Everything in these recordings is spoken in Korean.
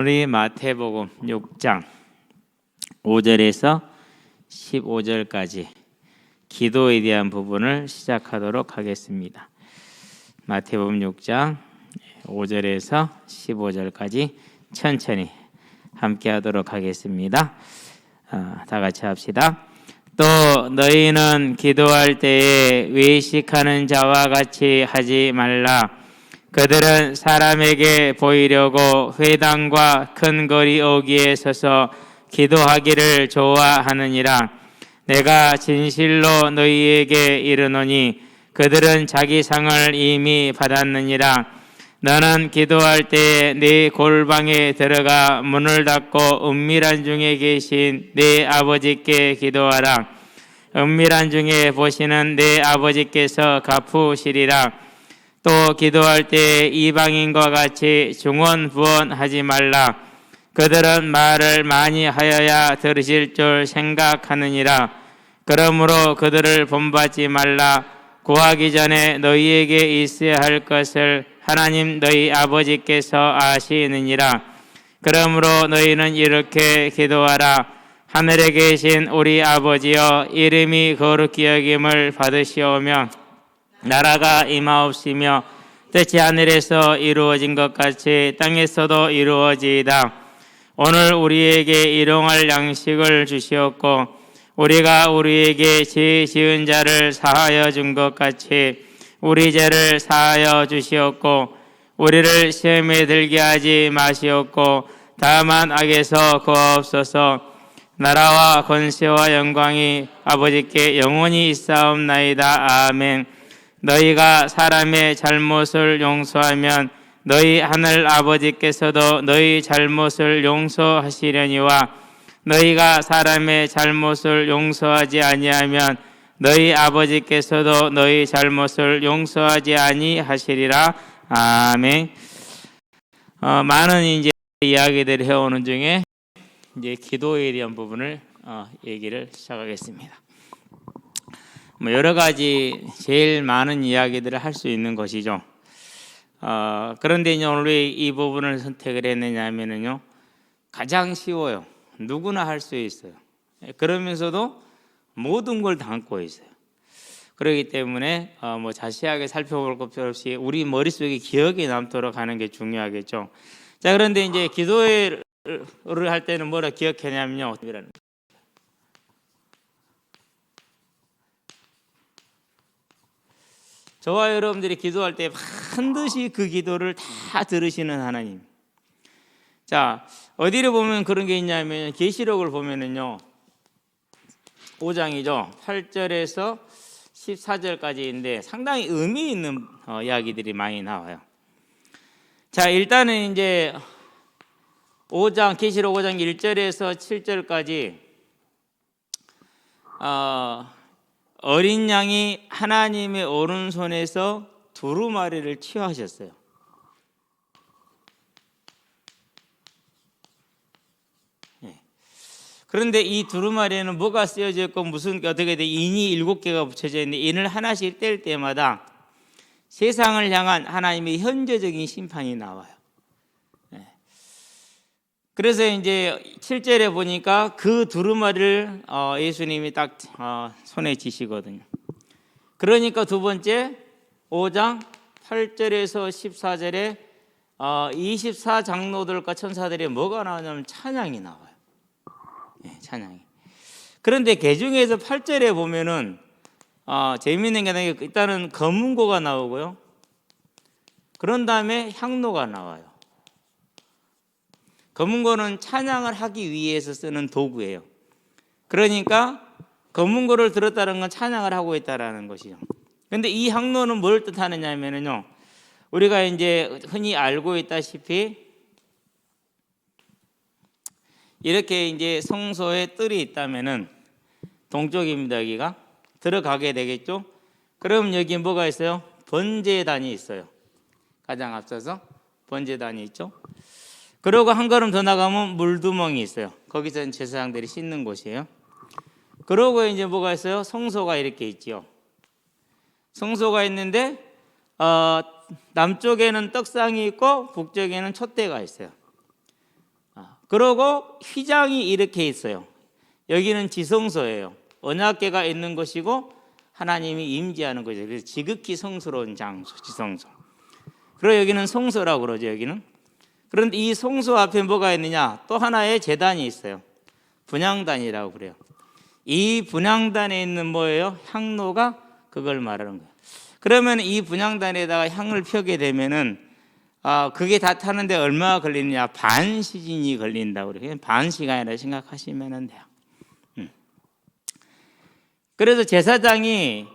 우리 마태복음 6장 5절에서 15절까지 기도에 대한 부분을 시작하도록 하겠습니다. 마태복음 6장 5절에서 15절까지 천천히 함께 하도록 하겠습니다. 다 같이 합시다. 또 너희는 기도할 때에 외식하는 자와 같이 하지 말라. 그들은 사람에게 보이려고 회당과 큰 거리 오기에 서서 기도하기를 좋아하느니라. 내가 진실로 너희에게 이르노니 그들은 자기 상을 이미 받았느니라. 너는 기도할 때에 네 골방에 들어가 문을 닫고 은밀한 중에 계신 네 아버지께 기도하라. 은밀한 중에 보시는 네 아버지께서 갚으시리라. 또 기도할 때 이방인과 같이 중언부언하지 말라. 그들은 말을 많이 하여야 들으실 줄 생각하느니라. 그러므로 그들을 본받지 말라. 구하기 전에 너희에게 있어야 할 것을 하나님 너희 아버지께서 아시느니라. 그러므로 너희는 이렇게 기도하라. 하늘에 계신 우리 아버지여, 이름이 거룩히 여김을 받으시오며 나라가 임하옵시며 뜻이 하늘에서 이루어진 것 같이 땅에서도 이루어지이다. 오늘 우리에게 일용할 양식을 주시옵고 우리가 우리에게 죄 지은 자를 사하여 준 것 같이 우리 죄를 사하여 주시옵고 우리를 시험에 들게 하지 마시옵고 다만 악에서 구하옵소서. 나라와 권세와 영광이 아버지께 영원히 있사옵나이다. 아멘. 너희가 사람의 잘못을 용서하면 너희 하늘 아버지께서도 너희 잘못을 용서하시려니와 너희가 사람의 잘못을 용서하지 아니하면 너희 아버지께서도 너희 잘못을 용서하지 아니하시리라. 아멘. 많은 이제 이야기들을 해오는 중에 이제 기도에 대한 부분을 얘기를 시작하겠습니다. 여러 가지 제일 많은 이야기들을 할 수 있는 것이죠. 그런데 이제 오늘 왜 이 부분을 선택을 했느냐면요, 가장 쉬워요. 누구나 할 수 있어요. 그러면서도 모든 걸 담고 있어요. 그렇기 때문에 뭐 자세하게 살펴볼 것 없이 우리 머릿속에 기억에 남도록 하는 게 중요하겠죠. 자, 그런데 이제 기도를 할 때는 뭐라 기억하냐면요, 저와 여러분들이 기도할 때 반드시 그 기도를 다 들으시는 하나님. 자, 어디를 보면 그런 게 있냐면 계시록을 보면은요, 5장이죠. 8절에서 14절까지인데 상당히 의미 있는 이야기들이 많이 나와요. 자, 일단은 이제 5장 계시록 5장 1절에서 7절까지 어린 양이 하나님의 오른손에서 두루마리를 취하셨어요. 그런데 이 두루마리에는 뭐가 쓰여져 있고 무슨 어떻게 돼? 인이 7개가 붙여져 있는데 인을 하나씩 뗄 때마다 세상을 향한 하나님의 현재적인 심판이 나와요. 그래서 이제 7절에 보니까 그 두루마리를 예수님이 딱 손에 쥐시거든요. 그러니까 두 번째 5장 8절에서 14절에 24장로들과 천사들이 뭐가 나오냐면 찬양이 나와요. 찬양이. 그런데 그 중에서 8절에 보면은 재미있는 게 일단은 검은고가 나오고요. 그런 다음에 향로가 나와요. 검은고는 찬양을 하기 위해서 쓰는 도구예요. 그러니까 검은고를 들었다는 건 찬양을 하고 있다라는 것이죠. 그런데 이 향로는 뭘 뜻하느냐면요, 우리가 이제 흔히 알고 있다시피 이렇게 이제 성소에 뜰이 있다면은 동쪽입니다. 여기가 들어가게 되겠죠. 그럼 여기 뭐가 있어요? 번제단이 있어요. 가장 앞서서 번제단이 있죠. 그리고 한 걸음 더 나가면 물두멍이 있어요. 거기서는 제사장들이 씻는 곳이에요. 그러고 이제 뭐가 있어요? 성소가 이렇게 있죠. 성소가 있는데 남쪽에는 떡상이 있고 북쪽에는 촛대가 있어요. 그러고 휘장이 이렇게 있어요. 여기는 지성소예요. 언약궤가 있는 곳이고 하나님이 임재하는 거죠. 그래서 지극히 성스러운 장소, 지성소. 그리고 여기는 성소라고 그러죠. 여기는. 그런데 이 성소 앞에 뭐가 있느냐? 또 하나의 제단이 있어요. 분향단이라고 그래요. 이 분향단에 있는 뭐예요? 향로가 그걸 말하는 거예요. 그러면 이 분향단에다가 향을 펴게 되면은 그게 다 타는데 얼마나 걸리느냐? 반 시즌이 걸린다고 그래요. 반 시간이라 생각하시면 돼요. 그래서 제사장이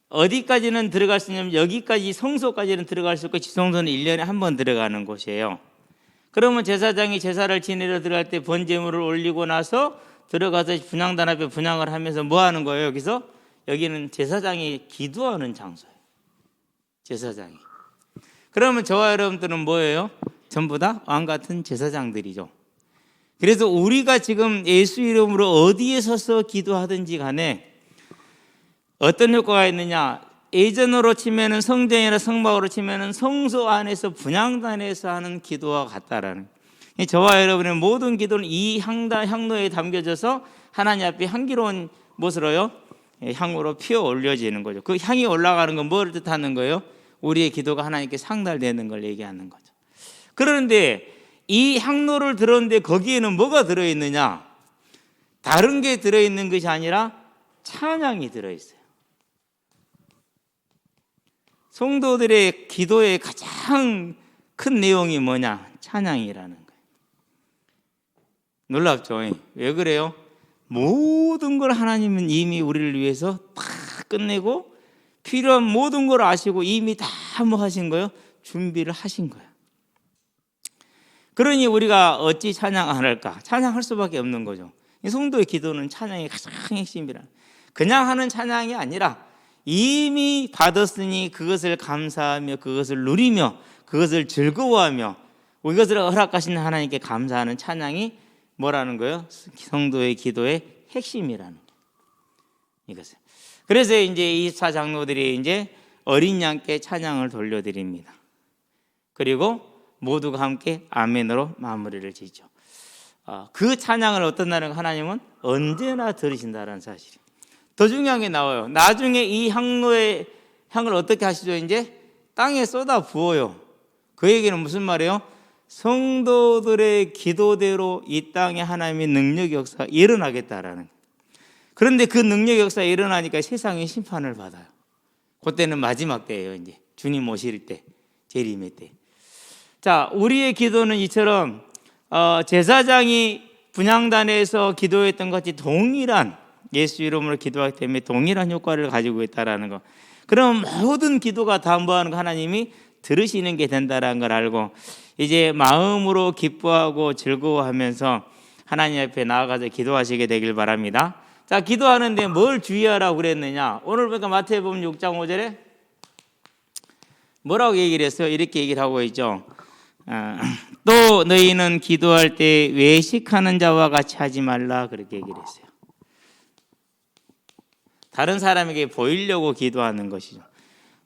어디까지는 들어갈 수 있냐면 여기까지 성소까지는 들어갈 수 있고 지성소는 1년에 한 번 들어가는 곳이에요. 그러면 제사장이 제사를 지내러 들어갈 때 번제물을 올리고 나서 들어가서 분향단 앞에 분향을 하면서 뭐 하는 거예요? 여기는 제사장이 기도하는 장소예요. 제사장이. 그러면 저와 여러분들은 뭐예요? 전부 다 왕 같은 제사장들이죠. 그래서 우리가 지금 예수 이름으로 어디에 서서 기도하든지 간에 어떤 효과가 있느냐? 예전으로 치면은 성전이나 성막으로 치면은 성소 안에서 분향단에서 하는 기도와 같다라는. 저와 여러분의 모든 기도는 이 향로에 담겨져서 하나님 앞에 향기로운 무엇으로요? 향으로 피어 올려지는 거죠. 그 향이 올라가는 건 뭘 뜻하는 거예요? 우리의 기도가 하나님께 상달되는 걸 얘기하는 거죠. 그런데 이 향로를 들었는데 거기에는 뭐가 들어있느냐? 다른 게 들어있는 것이 아니라 찬양이 들어있어요. 성도들의 기도의 가장 큰 내용이 뭐냐? 찬양이라는 거예요. 놀랍죠? 왜 그래요? 모든 걸 하나님은 이미 우리를 위해서 다 끝내고 필요한 모든 걸 아시고 이미 다 뭐 하신 거예요? 준비를 하신 거예요. 그러니 우리가 어찌 찬양 안 할까? 찬양할 수밖에 없는 거죠. 성도의 기도는 찬양이 가장 핵심이라. 그냥 하는 찬양이 아니라 이미 받았으니 그것을 감사하며 그것을 누리며 그것을 즐거워하며 이것을 허락하신 하나님께 감사하는 찬양이 뭐라는 거예요? 성도의 기도의 핵심이라는 거예요. 이것을. 그래서 이제 24장로들이 이제 어린 양께 찬양을 돌려드립니다. 그리고 모두가 함께 아멘으로 마무리를 짓죠. 그 찬양을 어떤 날은 하나님은 언제나 들으신다는 사실이에요. 더 중요한 게 나와요. 나중에 이 향로의 향을 어떻게 하시죠? 이제 땅에 쏟아 부어요. 그 얘기는 무슨 말이에요? 성도들의 기도대로 이 땅에 하나님의 능력 역사가 일어나겠다라는 거예요. 그런데 그 능력 역사가 일어나니까 세상이 심판을 받아요. 그때는 마지막 때예요. 이제 주님 오실 때, 재림의 때. 자, 우리의 기도는 이처럼 제사장이 분향단에서 기도했던 것 같이 동일한 예수 이름으로 기도하기 때문에 동일한 효과를 가지고 있다라는 거. 그럼 모든 기도가 다 뭐하는 거? 하나님이 들으시는 게 된다라는 걸 알고 이제 마음으로 기뻐하고 즐거워하면서 하나님 앞에 나아가서 기도하시게 되길 바랍니다. 자, 기도하는데 뭘 주의하라고 그랬느냐? 오늘 보니까 마태복음 6장 5절에 뭐라고 얘기를 했어요? 이렇게 얘기를 하고 있죠. 또 너희는 기도할 때 외식하는 자와 같이 하지 말라, 그렇게 얘기를 했어요. 다른 사람에게 보이려고 기도하는 것이죠.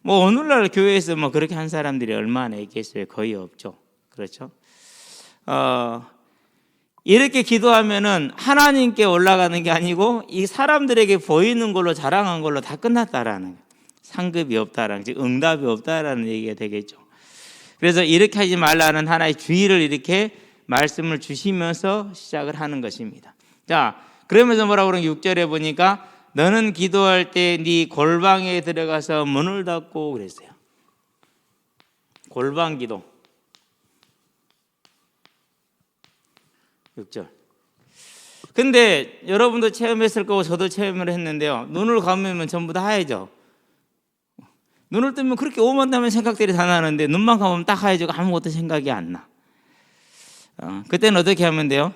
뭐 오늘날 교회에서 뭐 그렇게 한 사람들이 얼마나 있겠어요? 거의 없죠. 그렇죠? 이렇게 기도하면은 하나님께 올라가는 게 아니고 이 사람들에게 보이는 걸로 자랑한 걸로 다 끝났다라는 거예요. 상급이 없다라는, 즉 응답이 없다라는 얘기가 되겠죠. 그래서 이렇게 하지 말라는 하나의 주의를 이렇게 말씀을 주시면서 시작을 하는 것입니다. 자, 그러면서 뭐라고 그러는 6절에 보니까 너는 기도할 때 네 골방에 들어가서 문을 닫고 그랬어요. 골방 기도. 6절. 근데 여러분도 체험했을 거고 저도 체험을 했는데요. 눈을 감으면 전부 다 하얘져. 눈을 뜨면 그렇게 오만다면 생각들이 다 나는데 눈만 감으면 딱 하얘지고 아무것도 생각이 안 나. 그때는 어떻게 하면 돼요?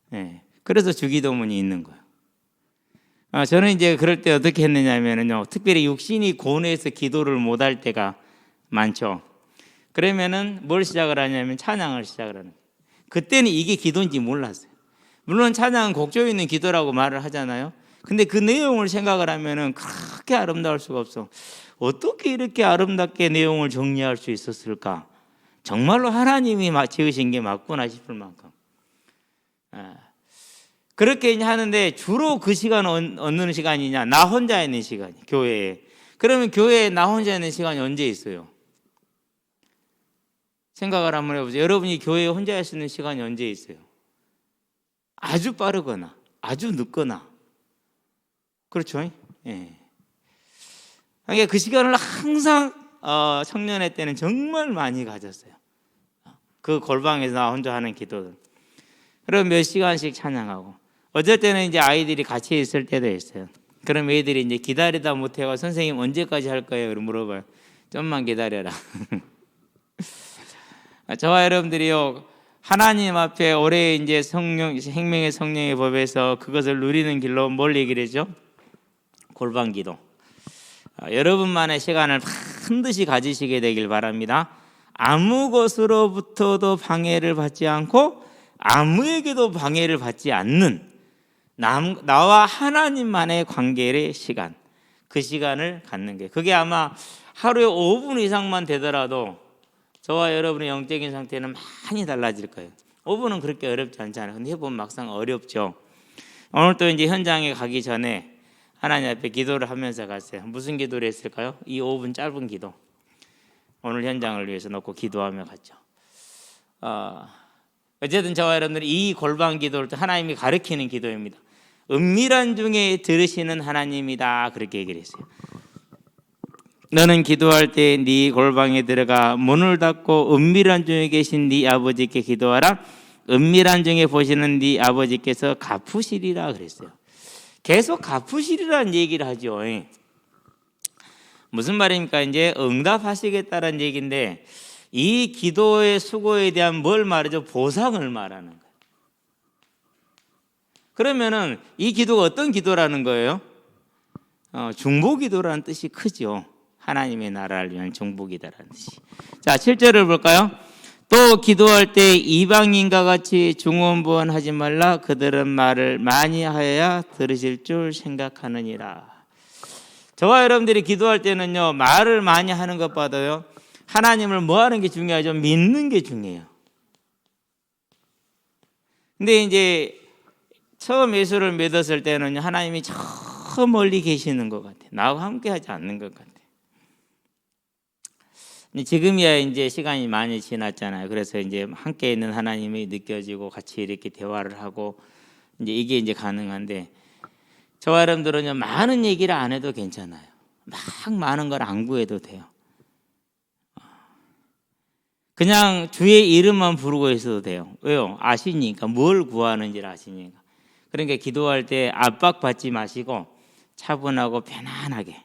네, 그래서 주기도문이 있는 거예요. 저는 이제 그럴 때 어떻게 했느냐면요, 특별히 육신이 고뇌해서 기도를 못할 때가 많죠. 그러면은 뭘 시작을 하냐면 찬양을 시작을 하는 거예요. 그때는 이게 기도인지 몰랐어요. 물론 찬양은 곡조 있는 기도라고 말을 하잖아요. 근데 그 내용을 생각을 하면은 그렇게 아름다울 수가 없어. 어떻게 이렇게 아름답게 내용을 정리할 수 있었을까? 정말로 하나님이 지으신 게 맞구나 싶을 만큼. 그렇게 이제 하는데 주로 그 시간 얻는 시간이냐? 나 혼자 있는 시간이 교회에. 그러면 교회에 나 혼자 있는 시간이 언제 있어요? 생각을 한번 해보세요. 여러분이 교회에 혼자 있는 시간이 언제 있어요? 아주 빠르거나 아주 늦거나. 그렇죠? 예. 그러니까 그 시간을 항상 청년회 때는 정말 많이 가졌어요. 그 골방에서 나 혼자 하는 기도들. 그럼 몇 시간씩 찬양하고. 어쩔 때는 이제 아이들이 같이 있을 때도 있어요. 그럼 애들이 이제 기다리다 못해가 선생님 언제까지 할 거예요? 그럼 물어봐요. 좀만 기다려라. 저와 여러분들이요, 하나님 앞에 올해 이제 생명의 성령의 법에서 그것을 누리는 길로 뭘 얘기를 했죠? 골방 기도. 여러분만의 시간을 반드시 가지시게 되길 바랍니다. 아무 것으로부터도 방해를 받지 않고 아무에게도 방해를 받지 않는 나와 하나님만의 관계의 시간, 그 시간을 갖는 게, 그게 아마 하루에 5분 이상만 되더라도 저와 여러분의 영적인 상태는 많이 달라질 거예요. 5분은 그렇게 어렵지 않잖아요. 근데 해보면 막상 어렵죠. 오늘 또 이제 현장에 가기 전에 하나님 앞에 기도를 하면서 갔어요. 무슨 기도를 했을까요? 이 5분 짧은 기도. 오늘 현장을 위해서 놓고 기도하며 갔죠. 어쨌든 저와 여러분들이 이 골방 기도를 또 하나님이 가르치는 기도입니다. 은밀한 중에 들으시는 하나님이다, 그렇게 얘기를 했어요. 너는 기도할 때 네 골방에 들어가 문을 닫고 은밀한 중에 계신 네 아버지께 기도하라. 은밀한 중에 보시는 네 아버지께서 갚으시리라 그랬어요. 계속 갚으시리라는 얘기를 하죠. 무슨 말입니까? 이제 응답하시겠다는 얘기인데, 이 기도의 수고에 대한 뭘 말하죠? 보상을 말하는 거예요. 그러면은 이 기도가 어떤 기도라는 거예요? 중보기도라는 뜻이 크죠. 하나님의 나라를 위한 중보기도라는 뜻이. 자, 7절을 볼까요? 또 기도할 때 이방인과 같이 중언부언하지 말라. 그들은 말을 많이 하여야 들으실 줄 생각하느니라. 저와 여러분들이 기도할 때는요, 말을 많이 하는 것보다요, 하나님을 뭐 하는 게 중요하죠? 믿는 게 중요해요. 근데 이제 처음 예수를 믿었을 때는 하나님이 저 멀리 계시는 것 같아요. 나하고 함께 하지 않는 것 같아요. 지금이야 이제 시간이 많이 지났잖아요. 그래서 이제 함께 있는 하나님이 느껴지고 같이 이렇게 대화를 하고 이제 이게 가능한데, 저와 여러분들은요, 많은 얘기를 안 해도 괜찮아요. 막 많은 걸 안 구해도 돼요. 그냥 주의 이름만 부르고 있어도 돼요. 왜요? 아시니까. 뭘 구하는지를 아시니까. 그러니까 기도할 때 압박받지 마시고 차분하고 편안하게,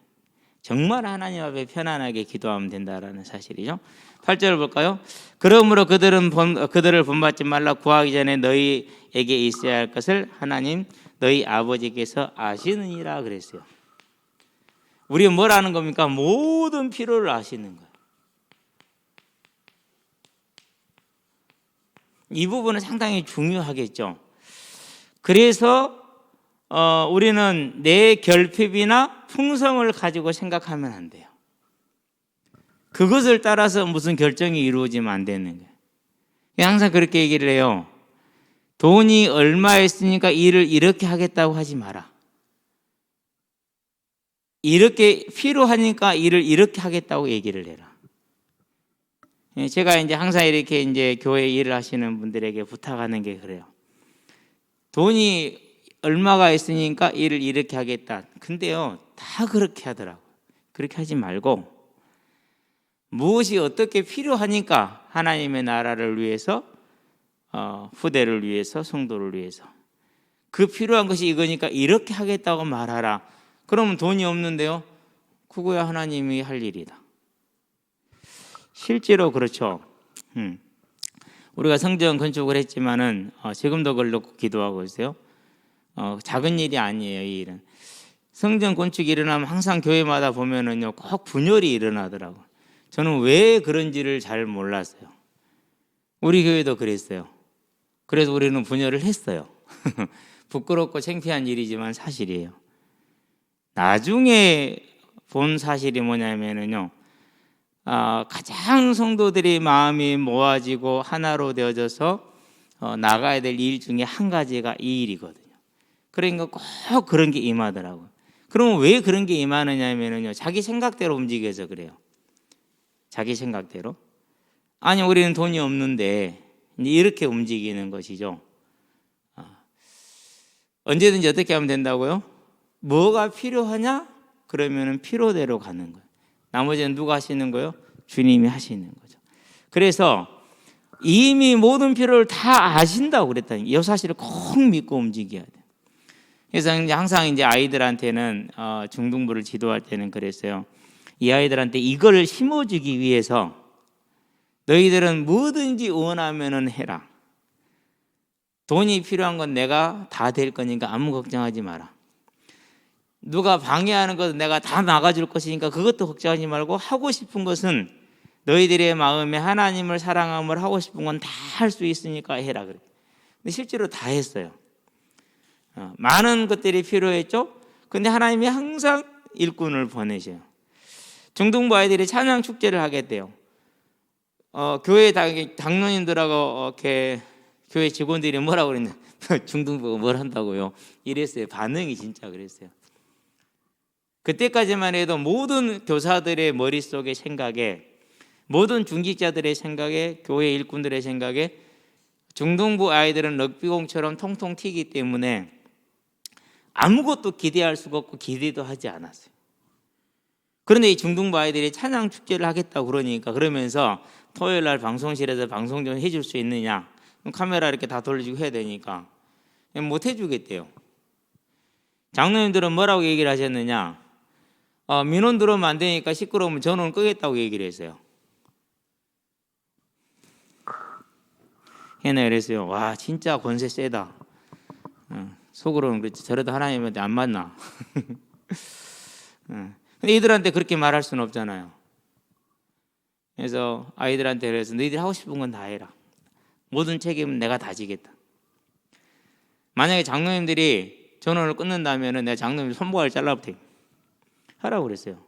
정말 하나님 앞에 편안하게 기도하면 된다라는 사실이죠. 8절을 볼까요? 그러므로 그들을 본받지 말라. 구하기 전에 너희에게 있어야 할 것을 하나님 너희 아버지께서 아시느니라 그랬어요. 우리가 뭘 아는 겁니까? 모든 필요를 아시는 거예요. 이 부분은 상당히 중요하겠죠. 그래서 우리는 내 결핍이나 풍성을 가지고 생각하면 안 돼요. 그것을 따라서 무슨 결정이 이루어지면 안 되는 거예요. 항상 그렇게 얘기를 해요. 돈이 얼마 있으니까 일을 이렇게 하겠다고 하지 마라. 이렇게 필요하니까 일을 이렇게 하겠다고 얘기를 해라. 제가 이제 항상 이렇게 이제 교회 일을 하시는 분들에게 부탁하는 게 그래요. 돈이 얼마가 있으니까 일을 이렇게 하겠다. 근데요, 다 그렇게 하더라고. 그렇게 하지 말고 무엇이 어떻게 필요하니까 하나님의 나라를 위해서, 후대를 위해서, 성도를 위해서 그 필요한 것이 이거니까 이렇게 하겠다고 말하라. 그러면 돈이 없는데요, 그거야 하나님이 할 일이다. 실제로 그렇죠. 우리가 성전 건축을 했지만은 지금도 그걸 놓고 기도하고 있어요. 작은 일이 아니에요, 이 일은. 성전 건축이 일어나면 항상 교회마다 보면은요, 꼭 분열이 일어나더라고. 저는 왜 그런지를 잘 몰랐어요. 우리 교회도 그랬어요. 그래서 우리는 분열을 했어요. 부끄럽고 창피한 일이지만 사실이에요. 나중에 본 사실이 뭐냐면은요, 가장 성도들이 마음이 모아지고 하나로 되어져서 나가야 될 일 중에 한 가지가 이 일이거든요. 그러니까 꼭 그런 게 임하더라고요. 그러면 왜 그런 게 임하느냐면요, 자기 생각대로 움직여서 그래요. 자기 생각대로. 아니, 우리는 돈이 없는데 이렇게 움직이는 것이죠. 언제든지 어떻게 하면 된다고요? 뭐가 필요하냐? 그러면 필요대로 가는 거예요. 나머지는 누가 하시는 거예요? 주님이 하시는 거죠. 그래서 이미 모든 필요를 다 아신다고 그랬다니, 이 사실을 꼭 믿고 움직여야 돼요. 그래서 이제 항상 이제 아이들한테는 중등부를 지도할 때는 그랬어요. 이 아이들한테 이걸 심어주기 위해서 너희들은 뭐든지 원하면은 해라. 돈이 필요한 건 내가 다 될 거니까 아무 걱정하지 마라. 누가 방해하는 것은 내가 다 막아줄 것이니까 그것도 걱정하지 말고, 하고 싶은 것은 너희들의 마음에 하나님을 사랑함을 하고 싶은 건 다 할 수 있으니까 해라. 그래. 근데 실제로 다 했어요. 많은 것들이 필요했죠. 근데 하나님이 항상 일꾼을 보내셔요. 중등부 아이들이 찬양 축제를 하겠대요. 교회 당론인들하고 이렇게 교회 직원들이 뭐라고 그랬냐, 중등부가 뭘 한다고요? 이랬어요. 반응이 진짜 그랬어요. 그때까지만 해도 모든 교사들의 머릿속에 생각에, 모든 중직자들의 생각에, 교회 일꾼들의 생각에 중등부 아이들은 럭비공처럼 통통 튀기 때문에 아무것도 기대할 수가 없고 기대도 하지 않았어요. 그런데 이 중등부 아이들이 찬양 축제를 하겠다고 그러면서 토요일 날 방송실에서 방송 좀 해줄 수 있느냐, 카메라 이렇게 다 돌려주고 해야 되니까 못 해주겠대요. 장로님들은 뭐라고 얘기를 하셨느냐, 민원 들어오면 안 되니까 시끄러우면 전원 끄겠다고 얘기를 했어요. 걔네 그랬어요. 와, 진짜 권세 세다. 속으로는 그렇지, 저래도 하나님한테 안 맞나. 근데 이들한테 그렇게 말할 수는 없잖아요. 그래서 아이들한테 그래서 너희들이 하고 싶은 건 다 해라. 모든 책임은 내가 다 지겠다. 만약에 장로님들이 전원을 끊는다면 내가 장로님 손목을 잘라볼 테니 하라고 그랬어요.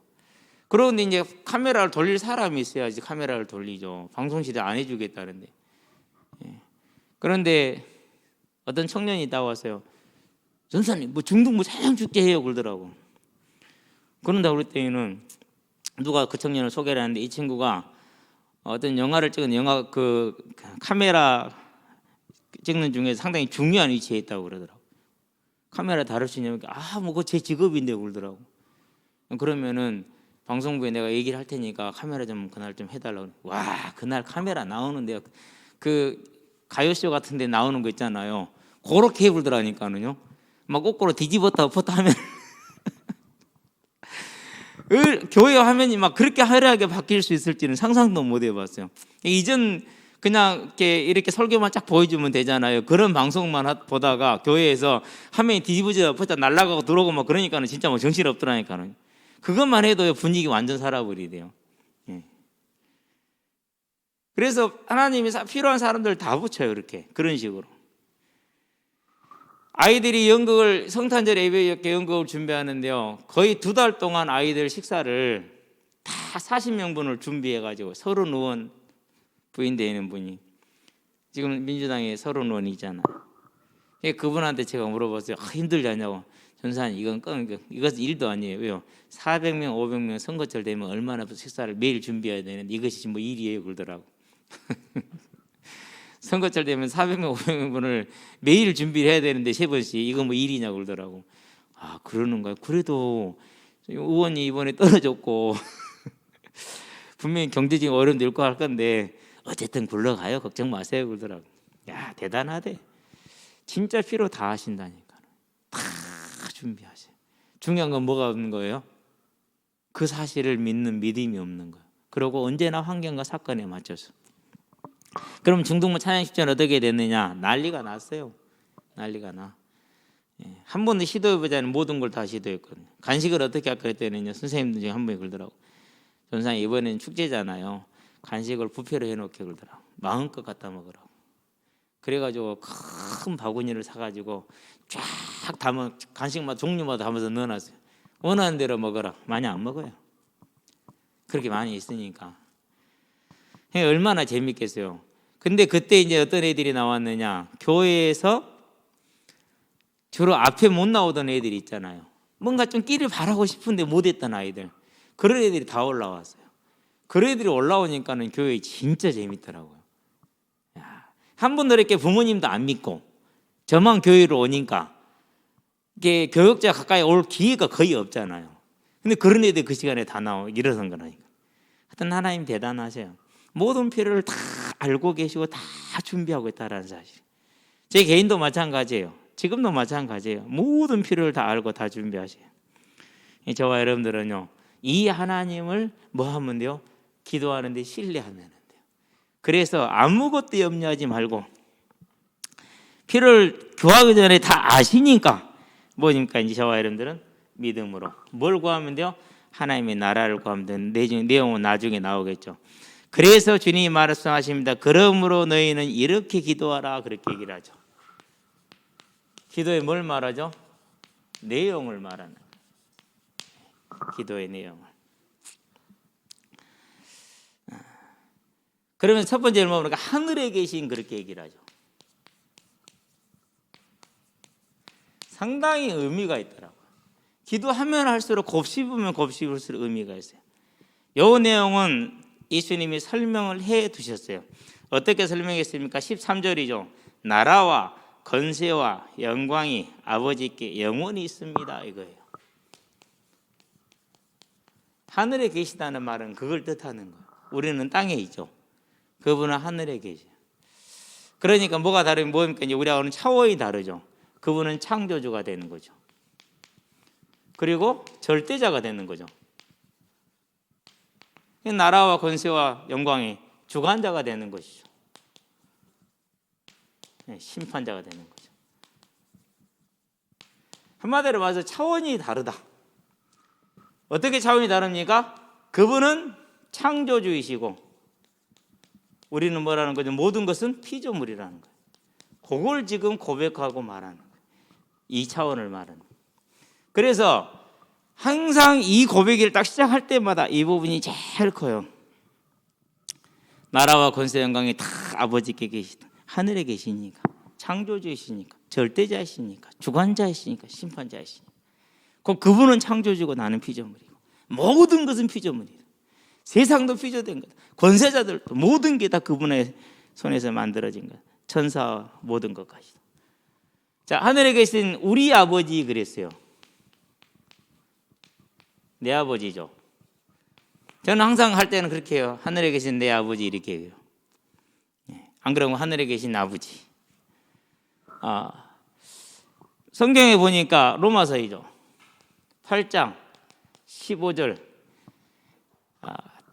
그런데 이제 카메라를 돌릴 사람이 있어야지 카메라를 돌리죠. 방송실에 안 해주겠다는데. 그런데 어떤 청년이 나왔어요. 전사님, 뭐 중등부 찬양 축제 해요 그러더라고. 그런다고 그랬더니는 누가 그 청년을 소개를 하는데, 이 친구가 어떤 영화를 찍은 영화 그 카메라 찍는 중에서 상당히 중요한 위치에 있다고 그러더라고. 카메라 다룰 수 있냐면, 뭐 그거 제 직업인데 그러더라고. 그러면은 방송부에 내가 얘기를 할 테니까 카메라 좀 그날 좀 해달라고. 와, 그날 카메라 나오는데요, 그 가요쇼 같은 데 나오는 거 있잖아요, 그렇게 해불더라니까는요. 막 거꾸로 뒤집었다 엎었다 하면 교회 화면이 막 그렇게 화려하게 바뀔 수 있을지는 상상도 못 해봤어요. 이전 그냥 이렇게 설교만 쫙 보여주면 되잖아요. 그런 방송만 보다가 교회에서 화면이 뒤집어져 엎었다 날아가고 들어오고 막 그러니까는 진짜 뭐 정신없더라니까는. 그것만 해도 분위기 완전 살아버리대요. 그래서 하나님이 필요한 사람들 다 붙여요. 이렇게 그런 식으로. 아이들이 연극을, 성탄절 예배 연극을 준비하는데요, 거의 2달 동안 아이들 식사를 다 40명분을 준비해가지고, 서른 의원 부인 되는 분이 지금 민주당에 서른 의원이잖아요. 그분한테 제가 물어봤어요. 힘들지 않냐고. 전사님, 이것은 일도 아니에요. 왜요? 400명 500명 선거철 되면 얼마나 식사를 매일 준비해야 되는데 이것이 뭐 일이에요 그러더라고. 선거철 되면 400명 500명분을 매일 준비를 해야 되는데 3번씩, 이거 뭐 일이냐고 그러더라고. 그러는가요? 그래도 의원이 이번에 떨어졌고 분명히 경제적인 어려움도 있고 할 건데 어쨌든 굴러가요, 걱정 마세요 그러더라고. 야, 대단하대. 진짜 필요 다 하신다니까. 다 준비하세요. 중요한 건 뭐가 없는 거예요? 그 사실을 믿는 믿음이 없는 거예요. 그리고 언제나 환경과 사건에 맞춰서. 그럼 중등부 찬양 축제는 어떻게 됐느냐? 난리가 났어요. 난리가 나. 한 번도 시도해보자는 모든 걸 다 시도했거든요. 간식을 어떻게 할까 했더니 선생님들 중에 한 분이 그러더라고. 전사님, 이번에는 축제잖아요, 간식을 부페로 해놓게 그러더라고. 마음껏 갖다 먹으라고. 그래가지고 큰 바구니를 사가지고 쫙 담아, 간식마다 종류마다 담아서 넣어놨어요. 원하는 대로 먹어라. 많이 안 먹어요. 그렇게 많이 있으니까. 얼마나 재밌겠어요. 근데 그때 이제 어떤 애들이 나왔느냐, 교회에서 주로 앞에 못 나오던 애들이 있잖아요. 뭔가 좀 끼를 바라고 싶은데 못했던 아이들, 그런 애들이 다 올라왔어요. 그런 애들이 올라오니까는 교회 진짜 재밌더라고요. 한 분들 이렇게 부모님도 안 믿고 저만 교회로 오니까 이게 교육자 가까이 올 기회가 거의 없잖아요. 근데 그런 애들이 그 시간에 다 나오고 일어선 거라니까. 하여튼 하나님 대단하세요. 모든 필요를 다 알고 계시고 다 준비하고 있다는 사실. 제 개인도 마찬가지예요. 지금도 마찬가지예요. 모든 필요를 다 알고 다 준비하세요. 저와 여러분들은요, 이 하나님을 뭐 하면 돼요? 기도하는데 신뢰하면 돼요. 그래서 아무것도 염려하지 말고 필요를 구하기 전에 다 아시니까 뭐니까 이제 저와 여러분들은 믿음으로 뭘 구하면 돼요? 하나님의 나라를 구하면 되는 내용은 나중에 나오겠죠. 그래서 주님이 말씀하십니다. 그러므로 너희는 이렇게 기도하라, 그렇게 얘기를 하죠. 기도에 뭘 말하죠? 내용을 말하는 거예요. 기도의 내용을. 그러면 첫 번째 뭐 보니까 하늘에 계신 그렇게 얘기를 하죠. 상당히 의미가 있더라고요. 기도하면 할수록 곱씹으면 곱씹을수록 의미가 있어요. 이 내용은 예수님이 설명을 해 두셨어요. 어떻게 설명했습니까? 13절이죠. 나라와 건세와 영광이 아버지께 영원히 있습니다, 이거예요. 하늘에 계시다는 말은 그걸 뜻하는 거예요. 우리는 땅에 있죠. 그분은 하늘에 계셔요. 그러니까 뭐가 다르면 뭡니까? 이제 우리하고는 차원이 다르죠. 그분은 창조주가 되는 거죠. 그리고 절대자가 되는 거죠. 나라와 권세와 영광이 주관자가 되는 것이죠. 심판자가 되는 거죠. 한마디로 말해서 차원이 다르다. 어떻게 차원이 다릅니까? 그분은 창조주이시고 우리는 뭐라는 거죠? 모든 것은 피조물이라는 거예요. 그걸 지금 고백하고 말하는 거예요. 이 차원을 말하는 거예요. 그래서 항상 이 고백을 딱 시작할 때마다 이 부분이 제일 커요. 나라와 권세 영광이 다 아버지께 계시다. 하늘에 계시니까, 창조주이시니까, 절대자이시니까, 주관자이시니까, 심판자이시니까. 그분은 창조주고 나는 피조물이고 모든 것은 피조물이다. 세상도 피조된 것, 권세자들도 모든 게 다 그분의 손에서 만들어진 것, 천사와 모든 것까지. 자, 하늘에 계신 우리 아버지 그랬어요. 내 아버지죠. 저는 항상 할 때는 그렇게 해요. 하늘에 계신 내 아버지 이렇게 해요. 안 그러면 하늘에 계신 아버지. 성경에 보니까 로마서이죠. 8장 15절.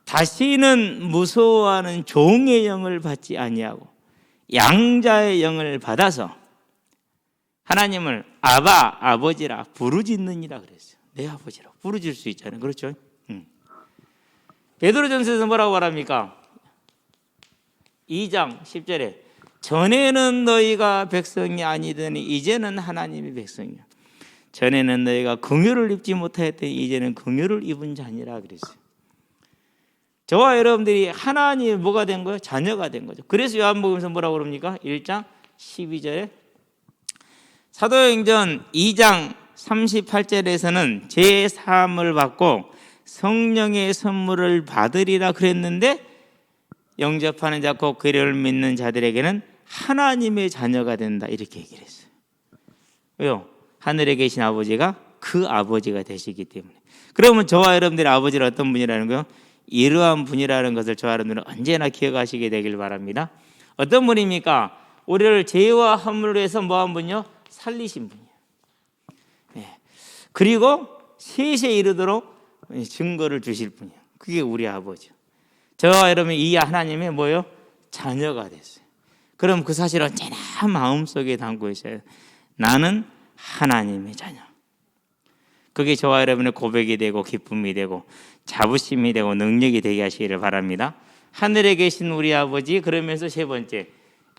다시는 무서워하는 종의 영을 받지 아니하고 양자의 영을 받아서 하나님을 아바, 아버지라 부르짖느니라 그랬어요. 내 아버지라 부르짖을 수 있잖아요. 그렇죠? 베드로전서에서 뭐라고 말합니까? 2장 10절에 전에는 너희가 백성이 아니더니 이제는 하나님의 백성이야. 전에는 너희가 긍휼을 입지 못하였더니 이제는 긍휼을 입은 자니라 그랬어요. 저와 여러분들이 하나님의 뭐가 된 거예요? 자녀가 된 거죠. 그래서 요한복음에서 뭐라고 그럽니까? 1장 12절에 사도행전 2장 38절에서는 제 사함을 받고 성령의 선물을 받으리라 그랬는데 영접하는 자 곧 그를 믿는 자들에게는 하나님의 자녀가 된다 이렇게 얘기를 했어요. 왜요? 하늘에 계신 아버지가 그 아버지가 되시기 때문에. 그러면 저와 여러분들의 아버지는 어떤 분이라는 거요? 이러한 분이라는 것을 저와 여러분들은 언제나 기억하시게 되길 바랍니다. 어떤 분입니까? 우리를 죄와 허물로 해서 뭐한 분이요? 살리신 분이에요. 그리고 세시에 이르도록 증거를 주실 분이에요. 그게 우리 아버지. 저와 여러분이 이 하나님의 뭐요? 자녀가 됐어요. 그럼 그 사실을 언제나 마음속에 담고 있어요. 나는 하나님의 자녀. 그게 저와 여러분의 고백이 되고 기쁨이 되고 자부심이 되고 능력이 되게 하시기를 바랍니다. 하늘에 계신 우리 아버지. 그러면서 세 번째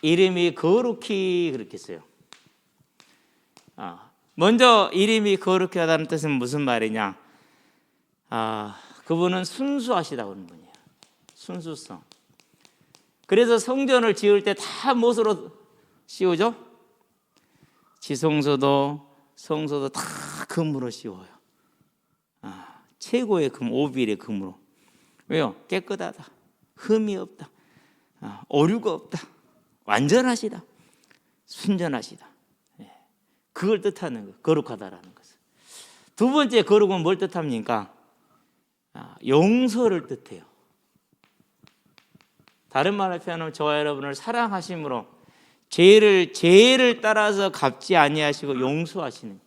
이름이 거룩히 그렇게 써요. 먼저 이름이 거룩히 하다는 뜻은 무슨 말이냐? 그분은 순수하시다고 하는 분이에요. 순수성. 그래서 성전을 지을 때 다 무엇으로 씌우죠? 지성소도 성소도 다 금으로 씌워요. 최고의 금, 오빌의 금으로. 왜요? 깨끗하다, 흠이 없다, 오류가 없다, 완전하시다, 순전하시다. 그걸 뜻하는 거예요. 거룩하다라는 것은. 두 번째 거룩은 뭘 뜻합니까? 용서를 뜻해요. 다른 말로 표현하면 저와 여러분을 사랑하심으로 죄를 따라서 갚지 아니하시고 용서하시는.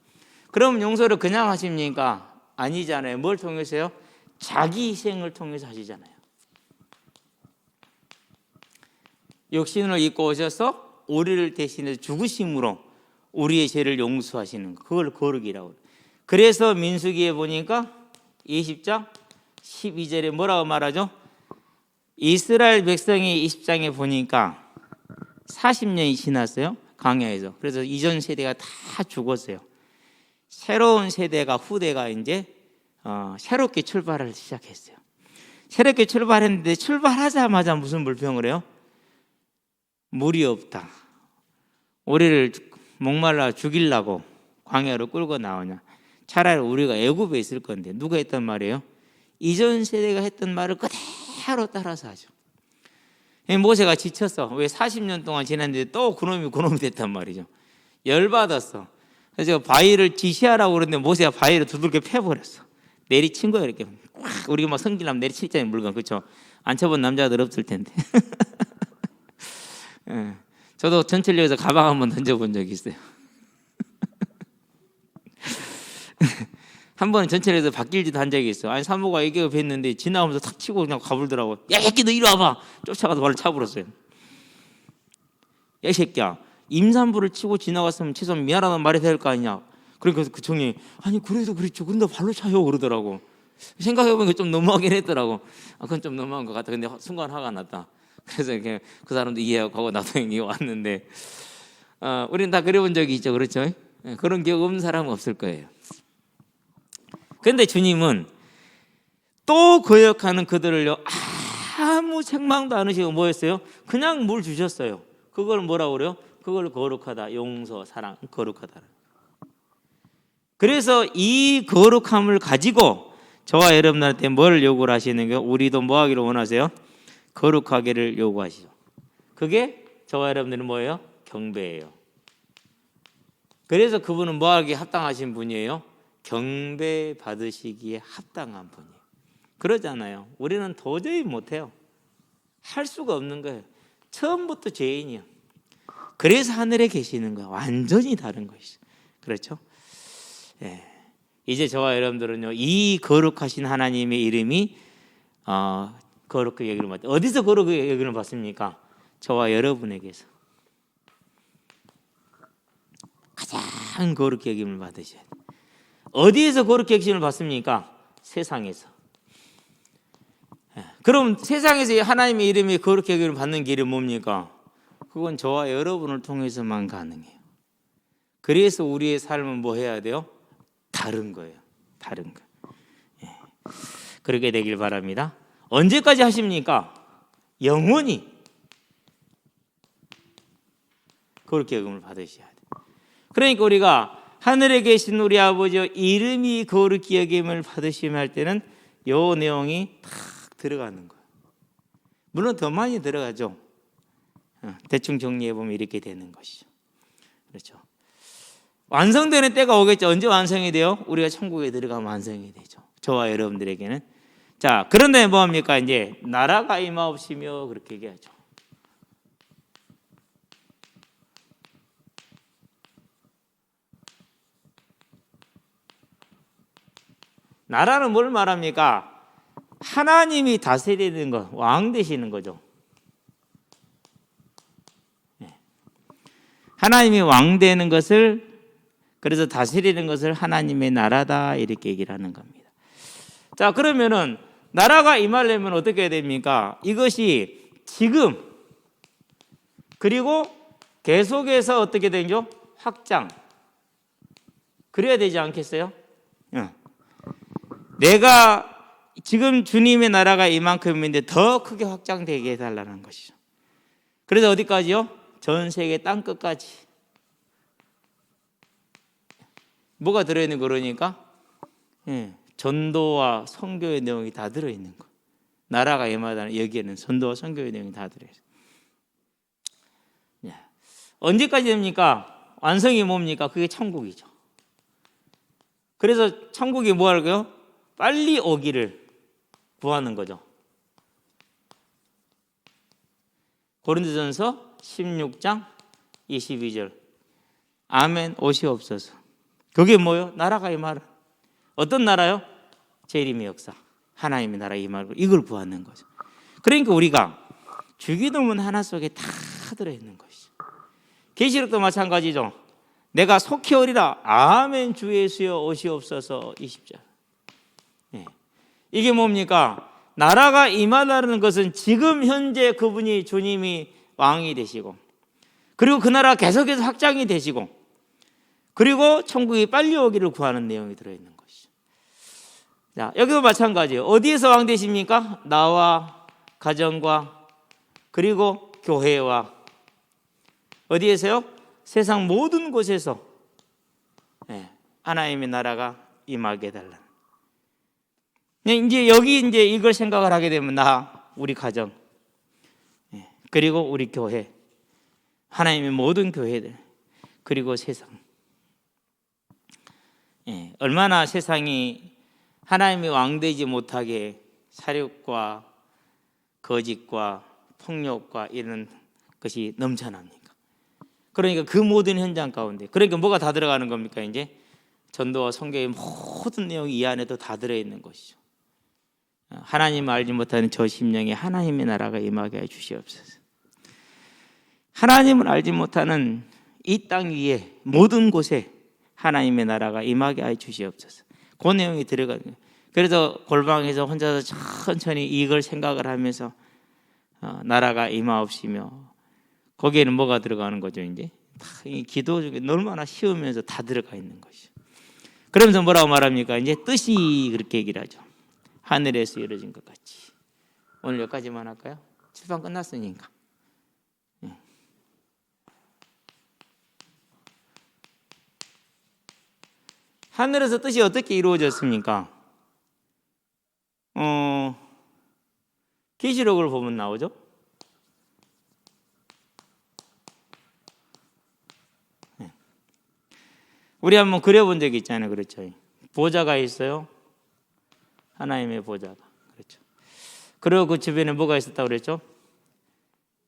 그럼 용서를 그냥 하십니까? 아니잖아요. 뭘 통해서요? 자기 희생을 통해서 하시잖아요. 육신을 입고 오셔서 우리를 대신해서 죽으심으로 우리의 죄를 용서하시는 거. 그걸 거룩이라고. 그래서 민수기에 보니까 20장 12절에 뭐라고 말하죠? 이스라엘 백성이 20장에 보니까 40년이 지났어요. 광야에서. 그래서 이전 세대가 다 죽었어요. 새로운 세대가 후대가 이제 새롭게 출발을 시작했어요. 새롭게 출발했는데 출발하자마자 무슨 불평을 해요? 물이 없다. 우리를 목말라 죽이려고 광야로 끌고 나오냐. 차라리 우리가 애굽에 있을 건데. 누가 했단 말이에요? 이전 세대가 했던 말을 그대로 따라서 하죠. 모세가 지쳤어. 왜 40년 동안 지났는데 또 그놈이 됐단 말이죠. 열받았어. 그래서 바위를 지시하라고 그러는데 모세가 바위를 두들겨 패버렸어. 내리친 거예요. 이렇게 우리가 막 성질나면 내리치잖아요. 물건. 그렇죠? 안 쳐본 남자들 없을 텐데. 저도 전철역에서 가방 한번 던져본 적이 있어요. 한 번은 전철에서 바뀔지도 한 적이 있어요. 아니 사모가 애기가 뵀는데 지나가면서 탁 치고 그냥 가불더라고요. 야 이 새끼 너 이리 와봐. 쫓아가서 발을 차버렸어요. 야 이 새끼야 임산부를 치고 지나갔으면 최소한 미안하다는 말이 될 거 아니냐. 그러니까 그 총이 아니 그래도 그렇죠. 근데 발로 차요 그러더라고. 생각해보니까 좀 너무하긴 했더라고. 그건 좀 너무한 것 같아. 근데 순간 화가 났다. 그래서 이렇게 그 사람도 이해하고 나도 여기 왔는데 우리는 다 그래본 적이 있죠. 그렇죠? 그런 기억 없는 사람은 없을 거예요. 그런데 주님은 또 거역하는 그들을요 아무 책망도 안 하시고 뭐였어요? 그냥 물 주셨어요. 그걸 뭐라고 그래요? 그걸 거룩하다, 용서, 사랑, 거룩하다. 그래서 이 거룩함을 가지고 저와 여러분한테 뭘 요구를 하시는 거예요? 우리도 뭐 하기를 원하세요? 거룩하기를 요구하시죠. 그게 저와 여러분들은 뭐예요? 경배예요. 그래서 그분은 뭐 하기에 합당하신 분이에요? 경배 받으시기에 합당한 분이에요. 그러잖아요. 우리는 도저히 못해요. 할 수가 없는 거예요. 처음부터 죄인이요. 그래서 하늘에 계시는 거예요. 완전히 다른 것이죠. 그렇죠? 예. 이제 저와 여러분들은요, 이 거룩하신 하나님의 이름이 거룩하게 여기를 받. 어디서 거룩하게 여기를 받습니까? 저와 여러분에게서 가장 거룩하게 여김을 받으셔야 돼요. 어디에서 거룩하게 여김을 받습니까? 세상에서. 그럼 세상에서 하나님의 이름이 거룩하게 여김을 받는 길이 뭡니까? 그건 저와 여러분을 통해서만 가능해요. 그래서 우리의 삶은 뭐 해야 돼요? 다른 거예요. 다른 거. 예. 그렇게 되길 바랍니다. 언제까지 하십니까? 영원히 거룩하게 여김을 받으셔야 돼요. 그러니까 우리가 하늘에 계신 우리 아버지여 이름이 거룩히 여김을 받으시면 할 때는 요 내용이 탁 들어가는 거예요. 물론 더 많이 들어가죠. 대충 정리해 보면 이렇게 되는 것이죠. 그렇죠. 완성되는 때가 오겠죠. 언제 완성이 돼요? 우리가 천국에 들어가면 완성이 되죠. 저와 여러분들에게는. 자, 그런데 뭐합니까? 이제 나라가 임하옵시며 그렇게 얘기하죠. 나라는 뭘 말합니까? 하나님이 다스리는 것, 왕 되시는 거죠. 하나님이 왕 되는 것을, 그래서 다스리는 것을 하나님의 나라다 이렇게 얘기를 하는 겁니다. 자, 그러면은 나라가 임하려면 어떻게 해야 됩니까? 이것이 지금 그리고 계속해서 어떻게 되죠? 확장. 그래야 되지 않겠어요? 내가 지금 주님의 나라가 이만큼인데 더 크게 확장되게 해달라는 것이죠. 그래서 어디까지요? 전 세계 땅 끝까지. 뭐가 들어있는 거니까? 전도와 선교의 내용이 다 들어있는 거. 나라가 임하다는 여기에는 전도와 선교의 내용이 다 들어있어요. 언제까지 됩니까? 완성이 뭡니까? 그게 천국이죠. 그래서 천국이 뭐 할까요? 빨리 오기를 구하는 거죠. 고린도전서 16장 22절. 아멘 오시옵소서. 그게 뭐요? 나라가 임하라. 어떤 나라요? 재림의 역사. 하나님의 나라 임하고 이걸 구하는 거죠. 그러니까 우리가 주기도문 하나 속에 다 들어있는 것이죠. 계시록도 마찬가지죠. 내가 속히 오리라. 아멘 주 예수여 오시옵소서. 20절. 이게 뭡니까? 나라가 임하다는 것은 지금 현재 그분이 주님이 왕이 되시고, 그리고 그 나라가 계속해서 확장이 되시고, 그리고 천국이 빨리 오기를 구하는 내용이 들어있는 것이죠. 자, 여기도 마찬가지예요. 어디에서 왕 되십니까? 나와 가정과 그리고 교회와 어디에서요? 세상 모든 곳에서 하나님의 나라가 임하게 해달라. 이제 여기 이제 이걸 생각을 하게 되면 우리 가정, 그리고 우리 교회, 하나님의 모든 교회들, 그리고 세상. 얼마나 세상이 하나님의 왕 되지 못하게 사욕과 거짓과 폭력과 이런 것이 넘쳐납니까? 그러니까 그 모든 현장 가운데, 그러니까 뭐가 다 들어가는 겁니까? 이제 전도와 선교의 모든 내용이 이 안에도 다 들어있는 것이죠. 하나님을 알지 못하는 저 심령에 하나님의 나라가 임하게 해 주시옵소서. 하나님을 알지 못하는 이 땅 위에 모든 곳에 하나님의 나라가 임하게 해 주시옵소서. 그 내용이 들어가는 거예요. 그래서 골방에서 혼자서 천천히 이걸 생각을 하면서 나라가 임하옵시며, 거기에는 뭐가 들어가는 거죠? 이제 이 기도 중에 얼마나 쉬우면서 다 들어가 있는 것이죠. 그러면서 뭐라고 말합니까? 이제 뜻이 그렇게 얘기를 하죠. 하늘에서 이루어진 것 같이. 오늘 여기까지만 할까요? 출판 끝났으니까. 하늘에서 뜻이 어떻게 이루어졌습니까? 계시록을 보면 나오죠. 우리 한번 그려본 적이 있잖아요. 그렇죠? 보좌가 있어요. 하나님의 보좌가. 그렇죠. 그리고 그 주변에 뭐가 있었다고 그랬죠?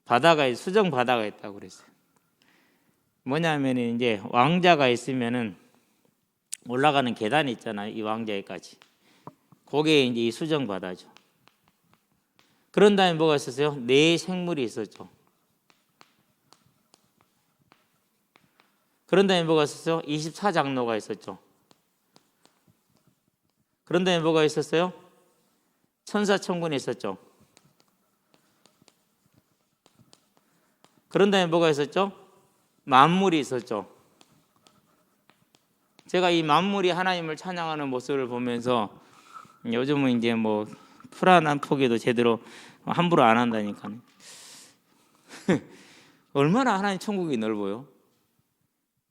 바다가, 수정 바다가 있다고 그랬어요. 뭐냐면 이제 왕자가 있으면은 올라가는 계단이 있잖아요. 이 왕자에까지. 그게 이제 이 수정 바다죠. 그런 다음에 뭐가 있었어요? 네 생물이 있었죠. 그런 다음에 뭐가 있었어요? 24장로가 있었죠. 그런 다음에 뭐가 있었어요? 천사천군이 있었죠. 그런 다음에 뭐가 있었죠? 만물이 있었죠. 제가 이 만물이 하나님을 찬양하는 모습을 보면서 요즘은 이제 뭐 풀한 포기도 제대로 함부로 안 한다니까요. 얼마나 하나님 천국이 넓어요.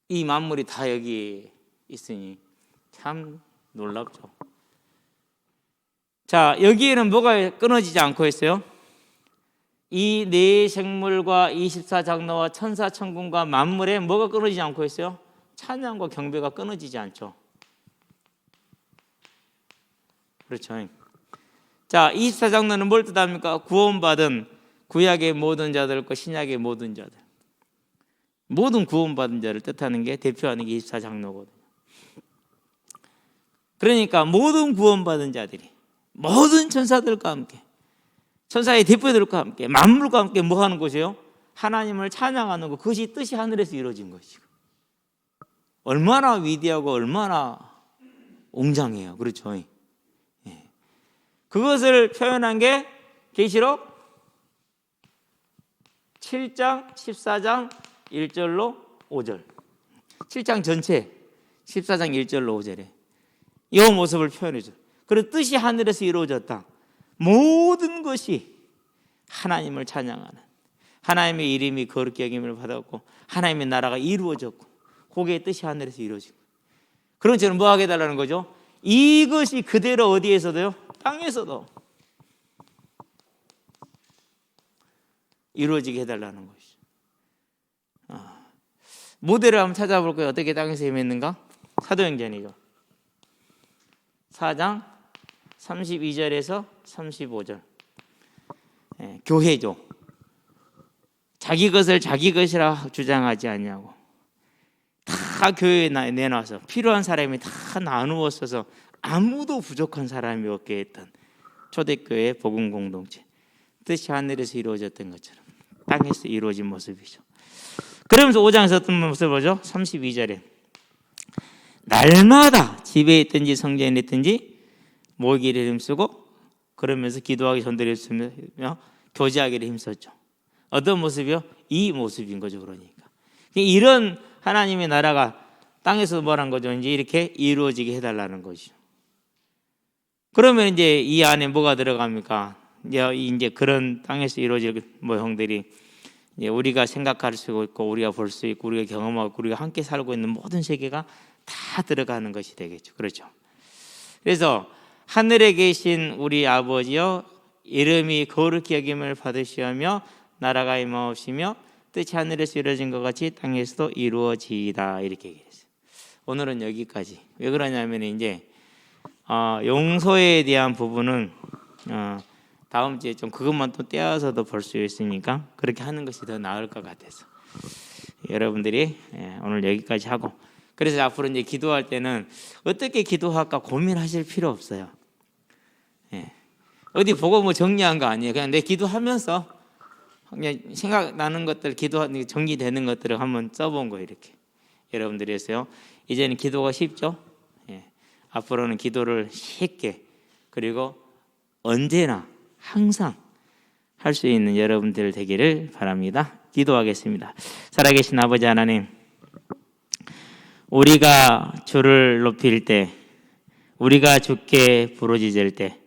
이 만물이 다 여기 있으니 참 놀랍죠. 자, 여기에는 뭐가 끊어지지 않고 있어요? 이 네 생물과 24장로와 천사천군과 만물에 뭐가 끊어지지 않고 있어요? 찬양과 경배가 끊어지지 않죠. 그렇죠. 자, 24장로는 뭘 뜻합니까? 구원받은 구약의 모든 자들과 신약의 모든 자들, 모든 구원받은 자를 뜻하는 게, 대표하는 게 24장로거든요. 그러니까 모든 구원받은 자들이 모든 천사들과 함께, 천사의 대표들과 함께, 만물과 함께 뭐 하는 것이에요? 하나님을 찬양하는 것. 그것이 뜻이 하늘에서 이루어진 것이고, 얼마나 위대하고 얼마나 웅장해요. 그렇죠. 그것을 표현한 게 계시록 7장 14장 1절로 5절. 7장 전체 14장 1절로 5절에 이 모습을 표현해줘. 그런 뜻이 하늘에서 이루어졌다. 모든 것이 하나님을 찬양하는, 하나님의 이름이 거룩히 여김을 받았고 하나님의 나라가 이루어졌고 그게 뜻이 하늘에서 이루어지고 그럼 저는 뭐 하게 해달라는 거죠? 이것이 그대로 어디에서도요? 땅에서도 이루어지게 해달라는 것이죠. 모델을 한번 찾아볼 거예요. 어떻게 땅에서 임했는가? 사도행전이죠. 4장 32절에서 35절. 교회죠. 자기 것을 자기 것이라 주장하지 않냐고. 다 교회에 내놔서 필요한 사람이 다 나누어 써서 아무도 부족한 사람이 없게 했던 초대교회 복음 공동체. 뜻이 하늘에서 이루어졌던 것처럼 땅에서 이루어진 모습이죠. 그러면서 5장에서 어떤 모습을 보죠? 32절에 날마다 집에 있든지 성전에 있든지 모이기를 힘쓰고 그러면서 기도하기 전도를 힘쓰며 교제하기를 힘썼죠. 어떤 모습이요? 이 모습인 거죠. 그러니까 이런 하나님의 나라가 땅에서 뭐란 거죠? 이제 이렇게 이루어지게 해달라는 것이죠. 그러면 이제 이 안에 뭐가 들어갑니까? 이제 그런 땅에서 이루어질 모형들이 이제 우리가 생각할 수 있고 우리가 볼 수 있고 우리가 경험하고 우리가 함께 살고 있는 모든 세계가 다 들어가는 것이 되겠죠. 그렇죠. 그래서 하늘에 계신 우리 아버지여 이름이 거룩히 여김을 받으시며 나라가 임하옵시며 뜻이 하늘에서 이루어진 것 같이 땅에서도 이루어지이다 이렇게 얘기했어요. 오늘은 여기까지. 왜 그러냐면 이제 용서에 대한 부분은 다음 주에 좀 그것만 또 떼어서도 볼 수 있으니까 그렇게 하는 것이 더 나을 것 같아서 여러분들이 오늘 여기까지 하고 그래서 앞으로 이제 기도할 때는 어떻게 기도할까 고민하실 필요 없어요. 어디 보고 뭐 정리한 거 아니에요. 그냥 내 기도하면서 그냥 생각나는 것들 기도하는 정리되는 것들을 한번 써본 거예요. 이렇게 여러분들이 했어요. 이제는 기도가 쉽죠. 앞으로는 기도를 쉽게 그리고 언제나 항상 할 수 있는 여러분들 되기를 바랍니다. 기도하겠습니다. 살아계신 아버지 하나님, 우리가 주를 높일 때, 우리가 주께 부르짖을 때,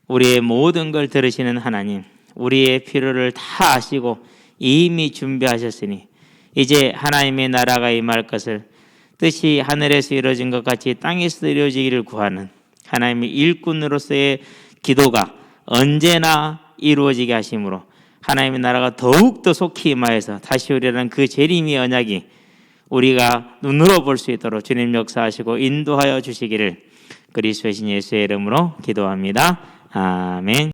우리의 모든 걸 들으시는 하나님, 우리의 필요를 다 아시고 이미 준비하셨으니 이제 하나님의 나라가 임할 것을 뜻이 하늘에서 이루어진 것 같이 땅에서 이루어지기를 구하는 하나님의 일꾼으로서의 기도가 언제나 이루어지게 하심으로 하나님의 나라가 더욱더 속히 임하여서 다시 오리라는 그 재림의 언약이 우리가 눈으로 볼 수 있도록 주님 역사하시고 인도하여 주시기를 그리스도의 신 예수의 이름으로 기도합니다. 아멘.